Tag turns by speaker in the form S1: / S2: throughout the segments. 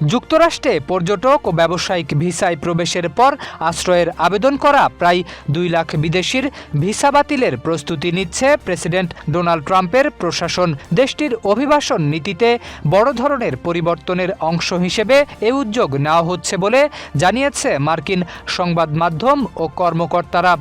S1: যুক্তরাষ্ট্রে পর্যটক ও ব্যবসায়িক ভিসায় প্রবেশের পর আশ্রয়ের আবেদন করা প্রায় 2 লাখ বিদেশির ভিসা বাতিলের প্রস্তুতি নিচ্ছে প্রেসিডেন্ট ডোনাল্ড ট্রাম্পের প্রশাসন। দেশটির অভিবাসন নীতিতে বড় ধরনের পরিবর্তনের অংশ হিসেবে এই উদ্যোগ নেওয়া হচ্ছে বলে জানিয়েছে মার্কিন সংবাদ মাধ্যম ও কর্মকর্তারা।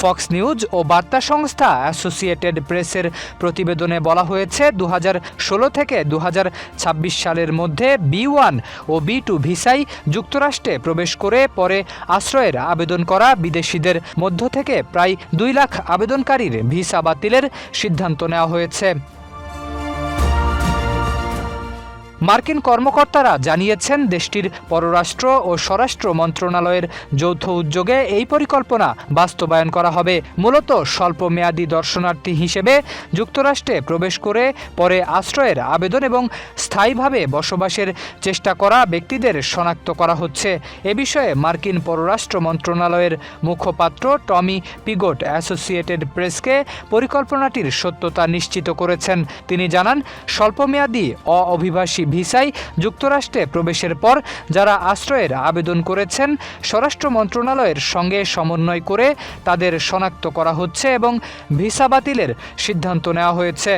S1: ফক্স নিউজ ও বার্তা সংস্থা অ্যাসোসিয়েটেড প্রেসের প্রতিবেদনে বলা হয়েছে 2016 থেকে 2026 সালের মধ্যে B1 ও B2 ভিসায় যুক্তরাষ্ট্রে প্রবেশ করে পরে আশ্রয়ের আবেদন করা বিদেশিদের মধ্য থেকে প্রায় 2 লাখ আবেদনকারীর ভিসা বাতিলের সিদ্ধান্ত নেওয়া হয়েছে। মার্কিন কর্মকর্তারা জানিয়েছেন, দেশটির পররাষ্ট্র ও স্বরাষ্ট্র মন্ত্রণালয়ের যৌথ উদ্যোগে এই পরিকল্পনা বাস্তবায়ন করা হবে। মূলত স্বল্পমেয়াদী দর্শনার্থী হিসেবে যুক্তরাষ্ট্রে প্রবেশ করে পরে আশ্রয়ের আবেদন এবং স্থায়ীভাবে বসবাসের চেষ্টা করা ব্যক্তিদের শনাক্ত করা হচ্ছে। এ বিষয়ে মার্কিন পররাষ্ট্র মন্ত্রণালয়ের মুখপাত্র টমি পিগট অ্যাসোসিয়েটেড প্রেসকে পরিকল্পনাটির সত্যতা নিশ্চিত করেছেন। তিনি জানান, স্বল্পমেয়াদী অভিবাসী ভিসায় যুক্তরাষ্ট্রে প্রবেশের পর যারা আশ্রয়ের আবেদন করেছেন, স্বরাষ্ট্র মন্ত্রণালয়ের সঙ্গে সমন্বয় করে তাদের শনাক্ত করা হচ্ছে এবং ভিসা বাতিলের সিদ্ধান্ত নেওয়া হয়েছে।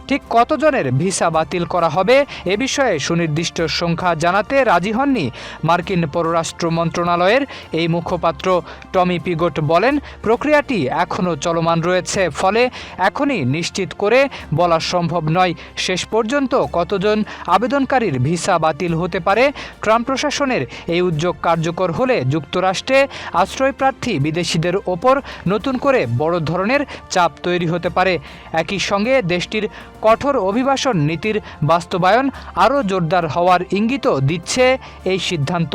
S1: ঠিক কতজনের ভিসা বাতিল করা হবে এ বিষয়ে সুনির্দিষ্ট সংখ্যা জানাতে রাজি হননি মার্কিন পররাষ্ট্র মন্ত্রণালয়ের এই মুখপাত্র। টমি পিগট বলেন, প্রক্রিয়াটি এখনও চলমান রয়েছে, ফলে এখনই নিশ্চিত করে বলা সম্ভব নয় শেষ পর্যন্ত কতজন আবেদনকারীর ভিসা বাতিল হতে পারে। ট্রাম্প প্রশাসনের এই উদ্যোগ কার্যকর হলে যুক্তরাষ্ট্রে আশ্রয়প্রার্থী বিদেশিদের ওপর নতুন করে বড় ধরনের চাপ তৈরি হতে পারে। একই সঙ্গে দেশটির কঠোর অভিবাসন নীতির বাস্তবায়ন আরও জোরদার হওয়ার ইঙ্গিতও দিচ্ছে এই সিদ্ধান্ত।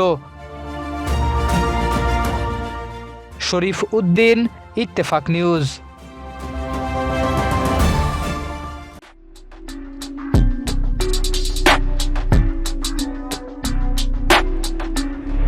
S1: শরীফ উদ্দিন, ইত্তেফাক নিউজ।